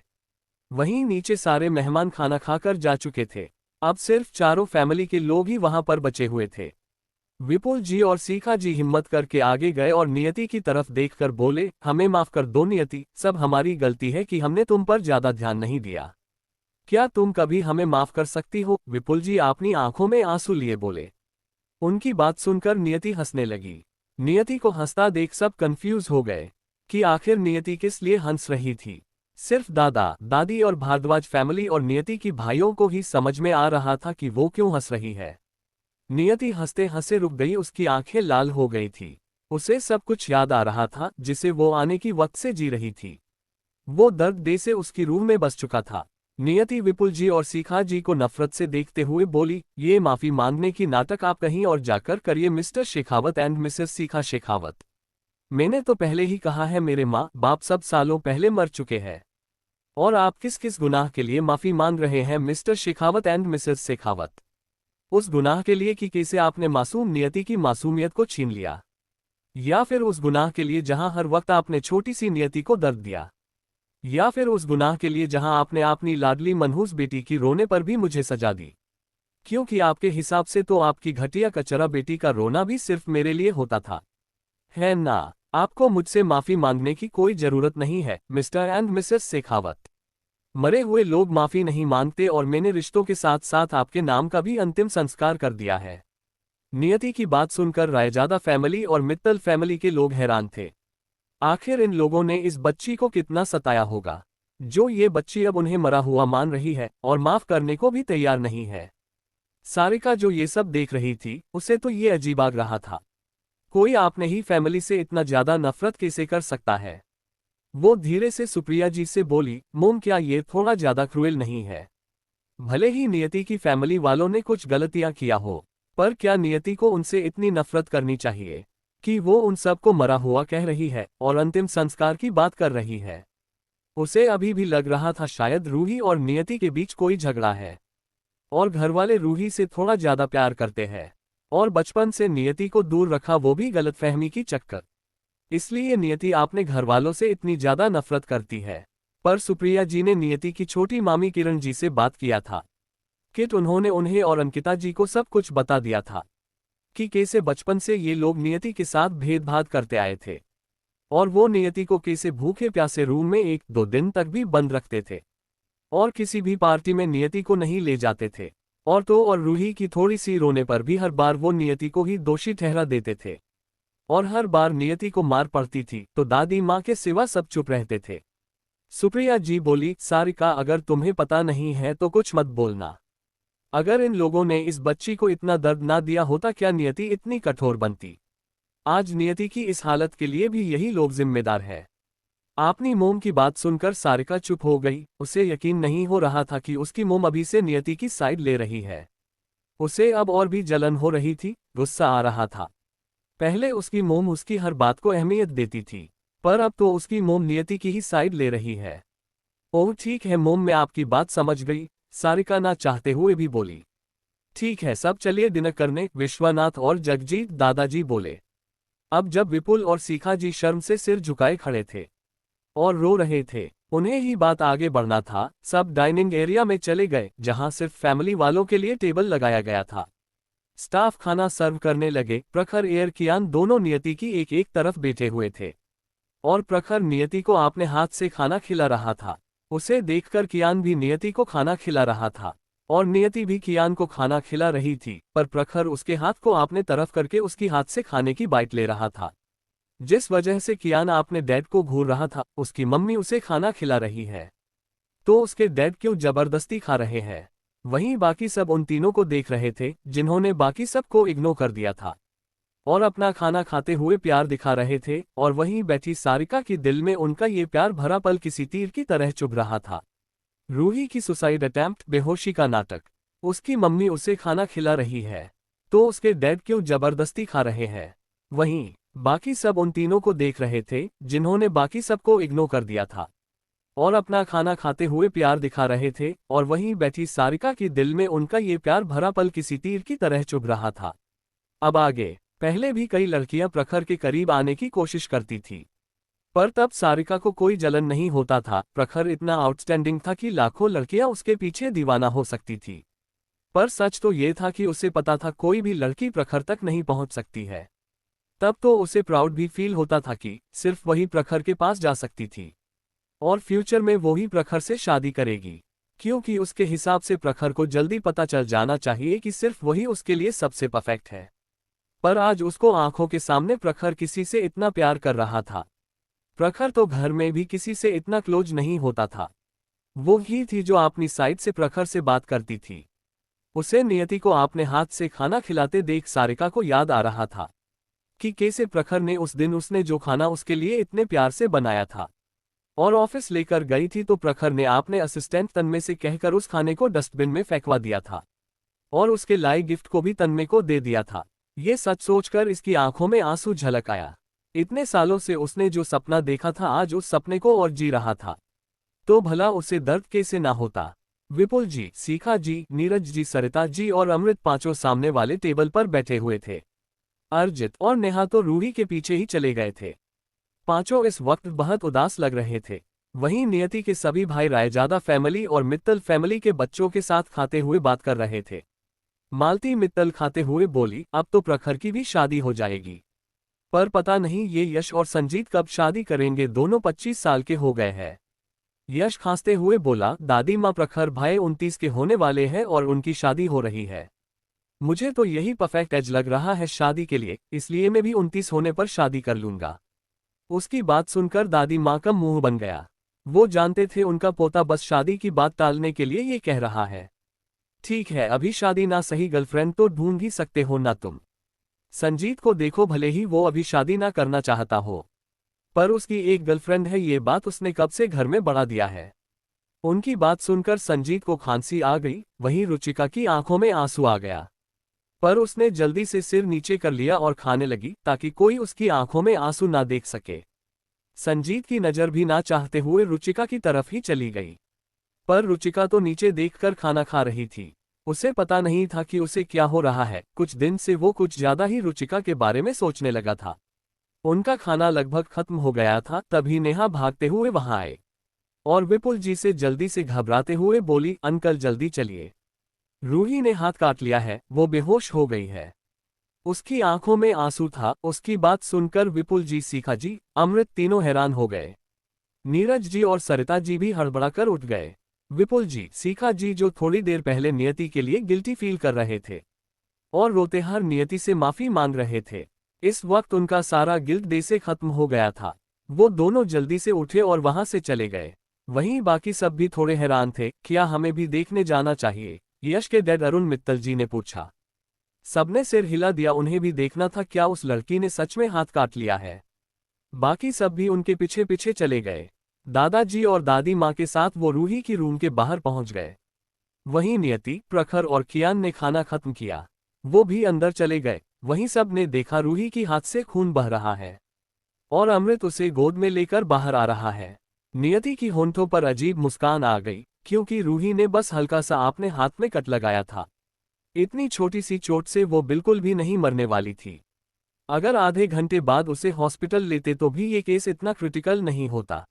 वहीं नीचे सारे मेहमान खाना खाकर जा चुके थे। अब सिर्फ चारों फैमिली के लोग ही वहां पर बचे हुए थे। विपुल जी और सीखा जी हिम्मत करके आगे गए और नियति की तरफ देखकर बोले, हमें माफ कर दो नियति, सब हमारी गलती है कि हमने तुम पर ज्यादा ध्यान नहीं दिया। क्या तुम कभी हमें माफ कर सकती हो? विपुल जी अपनी आंखों में आंसू लिए बोले। उनकी बात सुनकर नियति हंसने लगी। नियति को हंसता देख सब कंफ्यूज हो गए कि आखिर नियति किस लिए हंस रही थी। सिर्फ दादा दादी और भारद्वाज फैमिली और नियति की भाइयों को ही समझ में आ रहा था कि वो क्यों हंस रही है। नियति हंसते हंसे रुक गई, उसकी आंखें लाल हो गई थी। उसे सब कुछ याद आ रहा था जिसे वो आने की वक्त से जी रही थी। वो दर्द दे से उसकी रूह में बस चुका था। नियति विपुल जी और सीखा जी को नफरत से देखते हुए बोली, ये माफी मांगने की नाटक आप कहीं और जाकर करिए मिस्टर शेखावत एंड मिसेस सीखा शेखावत। मैंने तो पहले ही कहा है, मेरे माँ बाप सब सालों पहले मर चुके हैं। और आप किस किस गुनाह के लिए माफी मांग रहे हैं mister Shekhawat and Mrs Shekhawat? उस गुनाह के लिए कि कैसे आपने मासूम नियति की मासूमियत को छीन लिया, या फिर उस गुनाह के लिए जहां हर वक्त आपने छोटी सी नियति को दर्द दिया, या फिर उस गुनाह के लिए जहां आपने अपनी लाडली मनहूस बेटी की रोने पर भी मुझे सजा दी? क्योंकि आपके हिसाब से तो आपकी घटिया कचरा बेटी का रोना भी सिर्फ मेरे लिए होता था, है ना? आपको मुझसे माफी मांगने की कोई जरूरत नहीं है मिस्टर एंड मिसेस शेखावत। मरे हुए लोग माफी नहीं मांगते और मैंने रिश्तों के साथ साथ आपके नाम का भी अंतिम संस्कार कर दिया है। नियति की बात सुनकर रायजादा फैमिली और मित्तल फैमिली के लोग हैरान थे। आखिर इन लोगों ने इस बच्ची को कितना सताया होगा, जो ये बच्ची अब उन्हें मरा हुआ मान रही है और माफ करने को भी तैयार नहीं है। सारिका जो ये सब देख रही थी, उसे तो ये अजीब लग रहा था। कोई आपने ही फैमिली से इतना ज्यादा नफरत कैसे कर सकता है? वो धीरे से सुप्रिया जी से बोली, मोम क्या ये थोड़ा ज्यादा क्रूएल नहीं है? भले ही नियति की फैमिली वालों ने कुछ गलतियां किया हो, पर क्या नियति को उनसे इतनी नफरत करनी चाहिए कि वो उन सबको मरा हुआ कह रही है और अंतिम संस्कार की बात कर रही है? उसे अभी भी लग रहा था शायद रूही और नियति के बीच कोई झगड़ा है और घरवाले रूही से थोड़ा ज्यादा प्यार करते हैं और बचपन से नियति को दूर रखा, वो भी गलतफहमी की चक्कर। इसलिए नियति अपने घरवालों से इतनी ज्यादा नफरत करती है। पर सुप्रिया जी ने नियति की छोटी मामी किरण जी से बात किया था कि उन्होंने उन्हें और अंकिता जी को सब कुछ बता दिया था कि कैसे बचपन से ये लोग नियति के साथ भेदभाव करते आए थे और वो नियति को कैसे भूखे प्यासे रूम में 1-2 दिन तक भी बंद रखते थे और किसी भी पार्टी में नियति को नहीं ले जाते थे। और रूही की थोड़ी सी रोने पर भी हर बार वो नियति को ही दोषी ठहरा देते थे और हर बार नियति को मार पड़ती थी तो दादी माँ के सिवा सब चुप रहते थे। सुप्रिया जी बोली, सारिका अगर तुम्हें पता नहीं है तो कुछ मत बोलना। अगर इन लोगों ने इस बच्ची को इतना दर्द ना दिया होता क्या नियति इतनी कठोर बनती? आज नियति की इस हालत के लिए भी यही लोग जिम्मेदार है। आपनी मोम की बात सुनकर सारिका चुप हो गई। उसे यकीन नहीं हो रहा था कि उसकी मोम अभी से नियति की साइड ले रही है। उसे अब और भी जलन हो रही थी, गुस्सा आ रहा था। पहले उसकी मोम उसकी हर बात को अहमियत देती थी, पर अब तो उसकी मोम नियति की ही साइड ले रही है। ओह ठीक है मोम, मैं आपकी बात समझ गई, सारिका ना चाहते हुए भी बोली। ठीक है सब चलिए डिनर करने, विश्वनाथ और जगजीत दादाजी बोले। अब जब विपुल और सीखा जी शर्म से सिर झुकाए खड़े थे और रो रहे थे, उन्हें ही बात आगे बढ़ना था। सब डाइनिंग एरिया में चले गए जहां सिर्फ फैमिली वालों के लिए टेबल लगाया गया था। स्टाफ खाना सर्व करने लगे। प्रखर एयर कियान दोनों नियति की एक एक तरफ बैठे हुए थे और प्रखर नियति को अपने हाथ से खाना खिला रहा था। उसे देखकर कियान भी नियति को खाना खिला रहा था और नियति भी कियान को खाना खिला रही थी, पर प्रखर उसके हाथ को अपने तरफ करके उसकी हाथ से खाने की बाइट ले रहा था, जिस वजह से कियान अपने डैड को घूर रहा था। उसकी मम्मी उसे खाना खिला रही है तो उसके डैड क्यों जबरदस्ती खा रहे हैं? वहीं बाकी सब उन तीनों को देख रहे थे जिन्होंने बाकी सबको इग्नोर कर दिया था और अपना खाना खाते हुए प्यार दिखा रहे थे। और वहीं बैठी सारिका की दिल में उनका ये प्यार भरा पल किसी तीर की तरह चुभ रहा था। रूही की सुसाइड अटेम्प्ट, बेहोशी का नाटक। उसकी मम्मी उसे खाना खिला रही है तो उसके डैड क्यों जबरदस्ती खा रहे हैं। वहीं बाकी सब उन तीनों को देख रहे थे जिन्होंने बाकी सबको इग्नोर कर दिया था और अपना खाना खाते हुए प्यार दिखा रहे थे। और वहीं बैठी सारिका की दिल में उनका ये प्यार भरा पल किसी तीर की तरह चुभ रहा था। अब आगे, पहले भी कई लड़कियां प्रखर के करीब आने की कोशिश करती थी, पर तब सारिका को कोई जलन नहीं होता था। प्रखर इतना आउटस्टैंडिंग था कि लाखों लड़कियां उसके पीछे दीवाना हो सकती थी। पर सच तो ये था कि उसे पता था कोई भी लड़की प्रखर तक नहीं पहुंच सकती है। तब तो उसे प्राउड भी फील होता था कि सिर्फ वही प्रखर के पास जा सकती थी और फ्यूचर में वो ही प्रखर से शादी करेगी, क्योंकि उसके हिसाब से प्रखर को जल्दी पता चल जाना चाहिए कि सिर्फ वही उसके लिए सबसे परफेक्ट है। पर आज उसको आंखों के सामने प्रखर किसी से इतना प्यार कर रहा था। प्रखर तो घर में भी किसी से इतना क्लोज नहीं होता था। वो ही थी जो अपनी साइड से प्रखर से बात करती थी। उसे नियति को अपने हाथ से खाना खिलाते देख सारिका को याद आ रहा था कि कैसे प्रखर ने उस दिन उसने जो खाना उसके लिए इतने प्यार से बनाया था और ऑफिस लेकर गई थी तो प्रखर ने अपने असिस्टेंट तन्मय से कहकर उस खाने को डस्टबिन में फेंकवा दिया था और उसके लाए गिफ्ट को भी तन्मय को दे दिया था। ये सच सोचकर इसकी आंखों में आंसू झलक आया। इतने सालों से उसने जो सपना देखा था आज उस सपने को और जी रहा था, तो भला उसे दर्द कैसे ना होता। विपुल जी, सीखा जी, नीरज जी, सरिता जी और अमृत पांचों सामने वाले टेबल पर बैठे हुए थे। अर्जित और नेहा तो रूही के पीछे ही चले गए थे। पांचों इस वक्त बहुत उदास लग रहे थे। वहीं नियति के सभी भाई रायजादा फैमिली और मित्तल फैमिली के बच्चों के साथ खाते हुए बात कर रहे थे। मालती मित्तल खाते हुए बोली, अब तो प्रखर की भी शादी हो जाएगी, पर पता नहीं ये यश और संजीत कब शादी करेंगे, दोनों 25 साल के हो गए हैं। यश खांसते हुए बोला, दादी माँ, प्रखर भाई 29 के होने वाले हैं और उनकी शादी हो रही है। मुझे तो यही परफेक्ट एज लग रहा है शादी के लिए, इसलिए मैं भी 29 होने पर शादी कर लूंगा। उसकी बात सुनकर दादी माँ का मुंह बन गया। वो जानते थे उनका पोता बस शादी की बात टालने के लिए ये कह रहा है। ठीक है, अभी शादी ना सही गर्लफ्रेंड तो ढूंढ ही सकते हो ना तुम। संजीत को देखो, भले ही वो अभी शादी ना करना चाहता हो, पर उसकी एक गर्लफ्रेंड है, ये बात उसने कब से घर में बढ़ा दिया है। उनकी बात सुनकर संजीत को खांसी आ गई। वहीं रुचिका की आंखों में आंसू आ गया, पर उसने जल्दी से सिर नीचे कर लिया और खाने लगी ताकि कोई उसकी आंखों में आंसू ना देख सके। संजीत की नजर भी ना चाहते हुए रुचिका की तरफ ही चली गई, पर रुचिका तो नीचे देखकर खाना खा रही थी। उसे पता नहीं था कि उसे क्या हो रहा है। कुछ दिन से वो कुछ ज्यादा ही रुचिका के बारे में सोचने लगा था। उनका खाना लगभग खत्म हो गया था, तभी नेहा भागते हुए वहां आए और विपुल जी से जल्दी से घबराते हुए बोली, अंकल जल्दी चलिए, रूही ने हाथ काट लिया है, वो बेहोश हो गई है। उसकी आंखों में आंसू था। उसकी बात सुनकर विपुल जी, सीखा जी, अमृत तीनों हैरान हो गए। नीरज जी और सरिता जी भी हड़बड़ाकर उठ गए। विपुल जी, सीखा जी जो थोड़ी देर पहले नियति के लिए गिल्टी फील कर रहे थे और रोते हर नियति से माफी मांग रहे थे, इस वक्त उनका सारा गिल्ट डे से खत्म हो गया था। वो दोनों जल्दी से उठे और वहां से चले गए। वहीं बाकी सब भी थोड़े हैरान थे। क्या हमें भी देखने जाना चाहिए, यश के डैड अरुण मित्तल जी ने पूछा। सबने सिर हिला दिया, उन्हें भी देखना था क्या उस लड़की ने सच में हाथ काट लिया है। बाकी सब भी उनके पीछे पीछे चले गए। दादाजी और दादी माँ के साथ वो रूही की रूम के बाहर पहुंच गए। वहीं नियति, प्रखर और कियान ने खाना खत्म किया, वो भी अंदर चले गए। वहीं सब ने देखा रूही की हाथ से खून बह रहा है और अमृत उसे गोद में लेकर बाहर आ रहा है। नियति की होंठों पर अजीब मुस्कान आ गई, क्योंकि रूही ने बस हल्का सा अपने हाथ में कट लगाया था। इतनी छोटी सी चोट से वो बिल्कुल भी नहीं मरने वाली थी। अगर आधे घंटे बाद उसे हॉस्पिटल लेते तो भी ये केस इतना क्रिटिकल नहीं होता।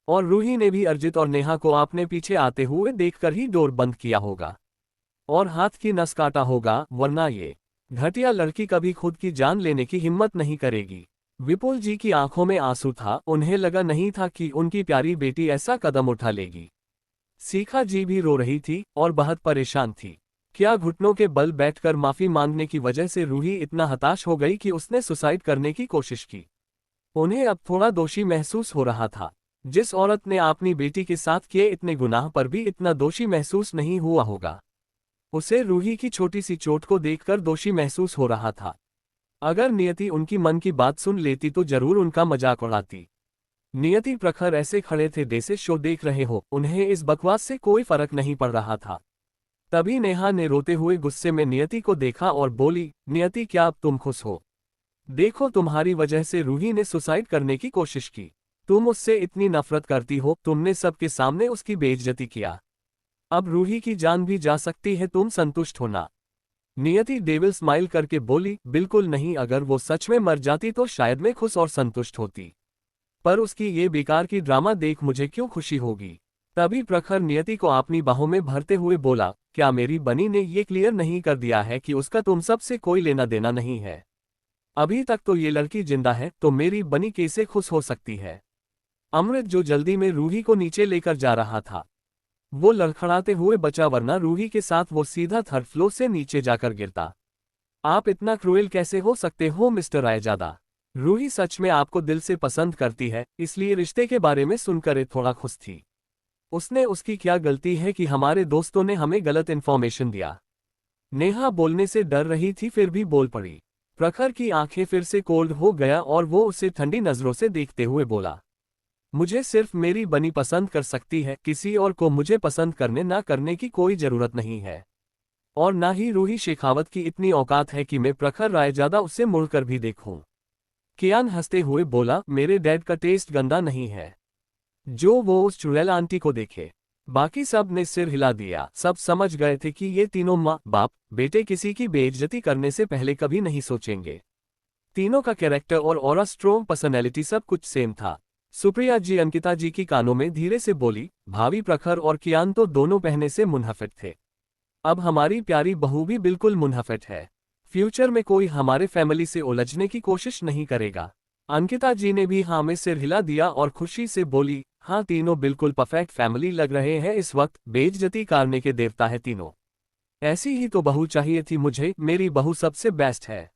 और रूही ने भी अर्जित और नेहा को अपने पीछे आते हुए देखकर ही डोर बंद किया होगा और हाथ की नस काटा होगा, वरना ये घटिया लड़की कभी खुद की जान लेने की हिम्मत नहीं करेगी। विपुल जी की आंखों में आंसू था। उन्हें लगा नहीं था कि उनकी प्यारी बेटी ऐसा कदम उठा लेगी। सीखा जी भी रो रही थी और बहुत परेशान थी। क्या घुटनों के बल बैठकर माफी मांगने की वजह से रूही इतना हताश हो गई कि उसने सुसाइड करने की कोशिश की। उन्हें अब थोड़ा दोषी महसूस हो रहा था। जिस औरत ने अपनी बेटी के साथ किए इतने गुनाह पर भी इतना दोषी महसूस नहीं हुआ होगा। उसे रूही की छोटी सी चोट को देखकर दोषी महसूस हो रहा था। अगर नियति उनकी मन की बात सुन लेती तो जरूर उनका मजाक उड़ाती। नियति प्रखर ऐसे खड़े थे जैसे शो देख रहे हो, उन्हें इस बकवास से कोई फर्क नहीं पड़ रहा था। तभी नेहा ने रोते हुए गुस्से में नियति को देखा और बोली, नियति क्या अब तुम खुश हो? देखो तुम्हारी वजह से रूही ने सुसाइड करने की कोशिश की। तुम उससे इतनी नफरत करती हो, तुमने सबके सामने उसकी बेइज्जती किया। अब रूही की जान भी जा सकती है, तुम संतुष्ट हो ना? नियति डेविल स्माइल करके बोली, बिल्कुल नहीं, अगर वो सच में मर जाती तो शायद मैं खुश और संतुष्ट होती, पर उसकी ये बेकार की ड्रामा देख मुझे क्यों खुशी होगी? तभी प्रखर नियति को अपनी बाहों में भरते हुए बोला, क्या मेरी बनी ने ये क्लियर नहीं कर दिया है कि उसका तुम सबसे कोई लेना देना नहीं है? अभी तक तो ये लड़की जिंदा है, तो मेरी बनी कैसे खुश हो सकती है? अमृत जो जल्दी में रूही को नीचे लेकर जा रहा था, वो लड़खड़ाते हुए बचा, वरना रूही के साथ वो सीधा थर्ड फ्लोर से नीचे जाकर गिरता। आप इतना क्रूएल कैसे हो सकते हो मिस्टर रायजादा? रूही सच में आपको दिल से पसंद करती है, इसलिए रिश्ते के बारे में सुनकर ये थोड़ा खुश थी। उसने उसकी क्या गलती है कि हमारे दोस्तों ने हमें गलत इन्फॉर्मेशन दिया? नेहा बोलने से डर रही थी फिर भी बोल पड़ी। प्रखर की आंखें फिर से कोल्ड हो गया और वो उसे ठंडी नजरों से देखते हुए बोला, मुझे सिर्फ मेरी बनी पसंद कर सकती है, किसी और को मुझे पसंद करने ना करने की कोई जरूरत नहीं है। और ना ही रूही शेखावत की इतनी औकात है कि मैं प्रखर रायजादा उससे मुड़कर भी देखूं। कियान हंसते हुए बोला, मेरे डैड का टेस्ट गंदा नहीं है जो वो उस चुड़ैल आंटी को देखे। बाकी सब ने सिर हिला दिया। सब समझ गए थे कि ये तीनों माँ बाप बेटे किसी की बेइज्जती करने से पहले कभी नहीं सोचेंगे। तीनों का कैरेक्टर और ऑरा, स्ट्रॉन्ग पर्सनैलिटी सब कुछ सेम था। सुप्रिया जी अंकिता जी की कानों में धीरे से बोली, भावी प्रखर और कियान तो दोनों पहने से मुनहफिट थे, अब हमारी प्यारी बहू भी बिल्कुल मुनहफिट है। फ्यूचर में कोई हमारे फैमिली से उलझने की कोशिश नहीं करेगा। अंकिता जी ने भी हाँ में सिर हिला दिया और खुशी से बोली, हाँ तीनों बिल्कुल परफेक्ट फैमिली लग रहे हैं इस वक्त, बेइज्जती करने के देवता है तीनों। ऐसी ही तो बहू चाहिए थी मुझे, मेरी बहू सबसे बेस्ट है।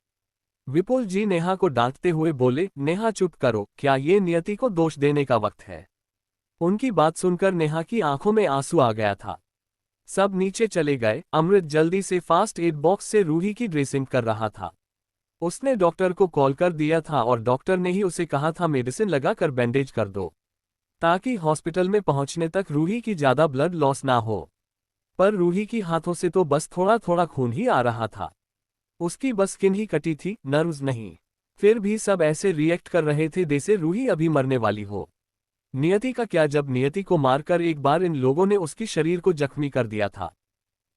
विपुल जी नेहा को डांटते हुए बोले, नेहा चुप करो, क्या ये नियति को दोष देने का वक्त है? उनकी बात सुनकर नेहा की आंखों में आंसू आ गया था। सब नीचे चले गए। अमृत जल्दी से फास्ट एड बॉक्स से रूही की ड्रेसिंग कर रहा था। उसने डॉक्टर को कॉल कर दिया था और डॉक्टर ने ही उसे कहा था मेडिसिन लगाकर बैंडेज कर दो, ताकि हॉस्पिटल में पहुंचने तक रूही की ज्यादा ब्लड लॉस ना हो। पर रूही की हाथों से तो बस थोड़ा थोड़ा खून ही आ रहा था। उसकी बस स्किन ही कटी थी, नर्व्स नहीं। फिर भी सब ऐसे रिएक्ट कर रहे थे जैसे रूही अभी मरने वाली हो। नियति का क्या, जब नियति को मारकर एक बार इन लोगों ने उसकी शरीर को जख्मी कर दिया था।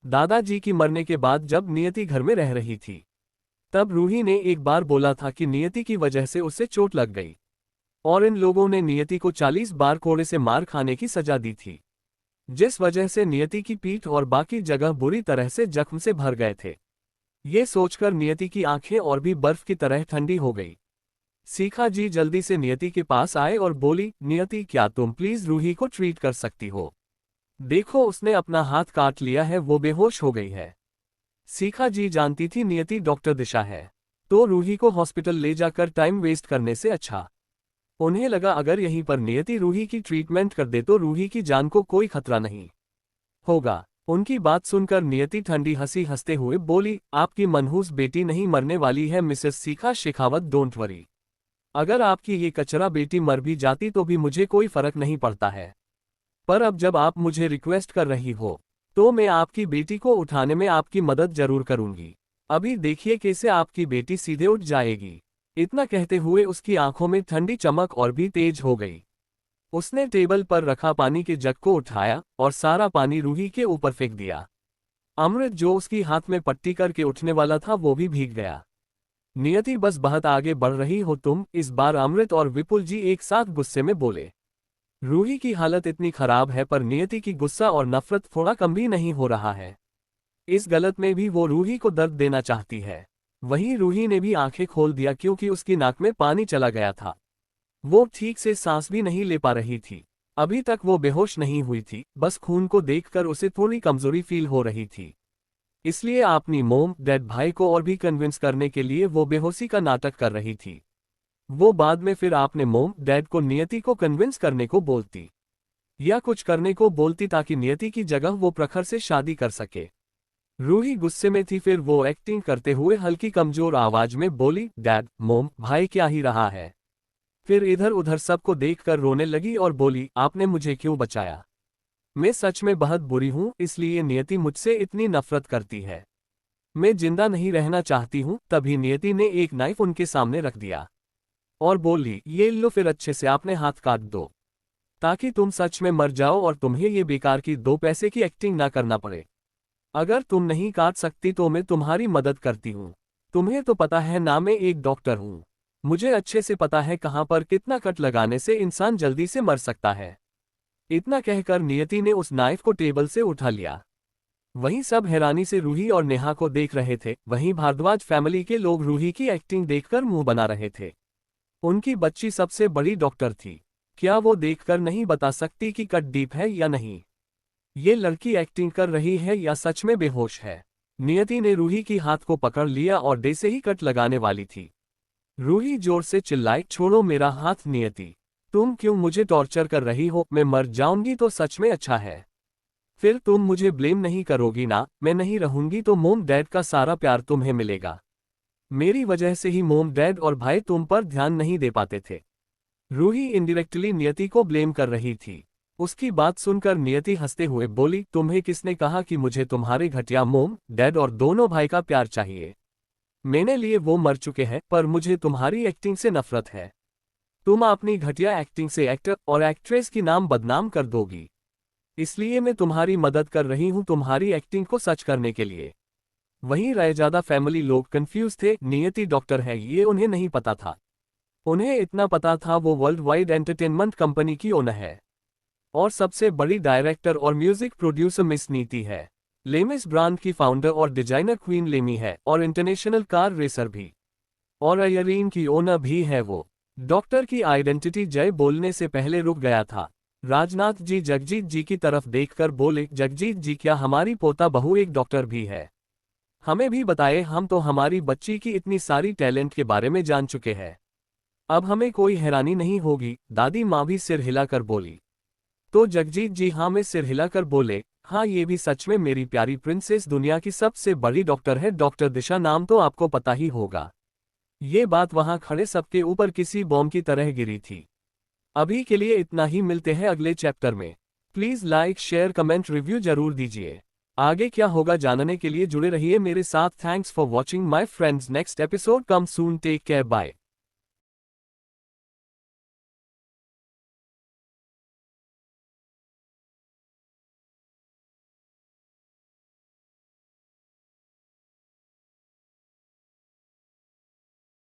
दादाजी की मरने के बाद जब नियति घर में रह रही थी, तब रूही ने एक बार बोला था कि नियति की वजह से उसे चोट लग गई, और इन लोगों ने नियति को 40 बार कोड़े से मार खाने की सजा दी थी, जिस वजह से नियति की पीठ और बाकी जगह बुरी तरह से जख्म से भर गए थे। ये सोचकर नियति की आंखें और भी बर्फ की तरह ठंडी हो गई। सीखा जी जल्दी से नियति के पास आए और बोली, नियति क्या तुम प्लीज रूही को ट्रीट कर सकती हो? देखो उसने अपना हाथ काट लिया है, वो बेहोश हो गई है। सीखा जी जानती थी नियति डॉक्टर दिशा है, तो रूही को हॉस्पिटल ले जाकर टाइम वेस्ट करने से अच्छा। उन्हें लगा अगर यहीं पर नियति रूही की ट्रीटमेंट कर दे तो रूही की जान को कोई खतरा नहीं होगा। उनकी बात सुनकर नियति ठंडी हंसी हंसते हुए बोली, आपकी मनहूस बेटी नहीं मरने वाली है मिसेस सीखा शेखावत, डोंट वरी। अगर आपकी ये कचरा बेटी मर भी जाती तो भी मुझे कोई फर्क नहीं पड़ता है, पर अब जब आप मुझे रिक्वेस्ट कर रही हो तो मैं आपकी बेटी को उठाने में आपकी मदद जरूर करूंगी। अभी देखिए कैसे आपकी बेटी सीधे उठ जाएगी। इतना कहते हुए उसकी आंखों में ठंडी चमक और भी तेज हो गई। उसने टेबल पर रखा पानी के जग को उठाया और सारा पानी रूही के ऊपर फेंक दिया। अमृत जो उसकी हाथ में पट्टी करके उठने वाला था वो भी भीग गया। नियति बस बहुत आगे बढ़ रही हो तुम, इस बार अमृत और विपुल जी एक साथ गुस्से में बोले। रूही की हालत इतनी खराब है पर नियति की गुस्सा और नफरत थोड़ा कम भी नहीं हो रहा है। इस गलत में भी वो रूही को दर्द देना चाहती है। वहीं रूही ने भी आंखें खोल दिया क्योंकि उसकी नाक में पानी चला गया था। वो ठीक से सांस भी नहीं ले पा रही थी। अभी तक वो बेहोश नहीं हुई थी, बस खून को देखकर उसे थोड़ी कमजोरी फील हो रही थी। इसलिए अपनी मोम डैड भाई को और भी कन्विंस करने के लिए वो बेहोशी का नाटक कर रही थी। वो बाद में फिर आपने मोम डैड को नियति को कन्विंस करने को बोलती, या कुछ करने को बोलती ताकि नियति की जगह वो प्रखर से शादी कर सके। रूही गुस्से में थी, फिर वो एक्टिंग करते हुए हल्की कमजोर आवाज में बोली, डैड, मोम, भाई क्या ही रहा है। फिर इधर उधर सबको देखकर रोने लगी और बोली, आपने मुझे क्यों बचाया? मैं सच में बहुत बुरी हूं, इसलिए नियति मुझसे इतनी नफरत करती है। मैं जिंदा नहीं रहना चाहती हूं। तभी नियति ने एक नाइफ उनके सामने रख दिया और बोली, ये लो, फिर अच्छे से अपने हाथ काट दो ताकि तुम सच में मर जाओ और तुम्हें ये बेकार की 2 पैसे की एक्टिंग ना करना पड़े। अगर तुम नहीं काट सकती तो मैं तुम्हारी मदद करती हूँ। तुम्हें तो पता है ना, मैं एक डॉक्टर हूँ। मुझे अच्छे से पता है कहाँ पर कितना कट लगाने से इंसान जल्दी से मर सकता है। इतना कहकर नियति ने उस नाइफ को टेबल से उठा लिया। वहीं सब हैरानी से रूही और नेहा को देख रहे थे। वहीं भारद्वाज फैमिली के लोग रूही की एक्टिंग देखकर मुंह बना रहे थे। उनकी बच्ची सबसे बड़ी डॉक्टर थी। क्या वो देखकर नहीं बता सकती कि कट डीप है या नहीं? ये लड़की एक्टिंग कर रही है या सच में बेहोश है? नियति ने रूही की हाथ को पकड़ लिया और जैसे ही कट लगाने वाली थी, रूही जोर से चिल्लाई, छोड़ो मेरा हाथ नियति। तुम क्यों मुझे टॉर्चर कर रही हो? मैं मर जाऊंगी तो सच में अच्छा है। फिर तुम मुझे ब्लेम नहीं करोगी ना? मैं नहीं रहूंगी तो मोम डैड का सारा प्यार तुम्हें मिलेगा। मेरी वजह से ही मोम डैड और भाई तुम पर ध्यान नहीं दे पाते थे। रूही इनडायरेक्टली नियति को ब्लेम कर रही थी। उसकी बात सुनकर नियति हंसते हुए बोली, तुम्हें किसने कहा कि मुझे तुम्हारे घटिया मोम डैड और दोनों भाई का प्यार चाहिए? मैंने लिए वो मर चुके हैं, पर मुझे तुम्हारी एक्टिंग से नफरत है। तुम अपनी घटिया एक्टिंग से एक्टर और एक्ट्रेस की नाम बदनाम कर दोगी। इसलिए मैं तुम्हारी मदद कर रही हूं तुम्हारी एक्टिंग को सच करने के लिए। वहीं रयजादा फैमिली लोग कंफ्यूज थे। नियति डॉक्टर है ये उन्हें नहीं पता था। उन्हें इतना पता था वो वर्ल्ड वाइड एंटरटेनमेंट कंपनी की ओनर है और सबसे बड़ी डायरेक्टर और म्यूजिक प्रोड्यूसर मिस नीति है। लेमिस ब्रांड की फाउंडर और डिजाइनर क्वीन लेमी है और इंटरनेशनल कार रेसर भी और अयरीन की ओनर भी है वो। डॉक्टर की आइडेंटिटी जय बोलने से पहले रुक गया था। राजनाथ जी जगजीत जी की तरफ देखकर बोले, जगजीत जी क्या हमारी पोता बहू एक डॉक्टर भी है? हमें भी बताए, हम तो हमारी बच्ची की इतनी सारी टैलेंट के बारे में जान चुके हैं। अब हमें कोई हैरानी नहीं होगी। दादी माँ भी सिर हिलाकर बोली। तो जगजीत जी हाँ में सिर हिलाकर बोले, हाँ ये भी सच में मेरी प्यारी प्रिंसेस दुनिया की सबसे बड़ी डॉक्टर है। डॉक्टर दिशा नाम तो आपको पता ही होगा। ये बात वहां खड़े सबके ऊपर किसी बॉम्ब की तरह गिरी थी। अभी के लिए इतना ही, मिलते हैं अगले चैप्टर में। Please like share comment review जरूर दीजिए। आगे क्या होगा जानने के लिए जुड़े रहिए मेरे साथ। Thanks for watching my friends. Next episode come soon. Take care, bye.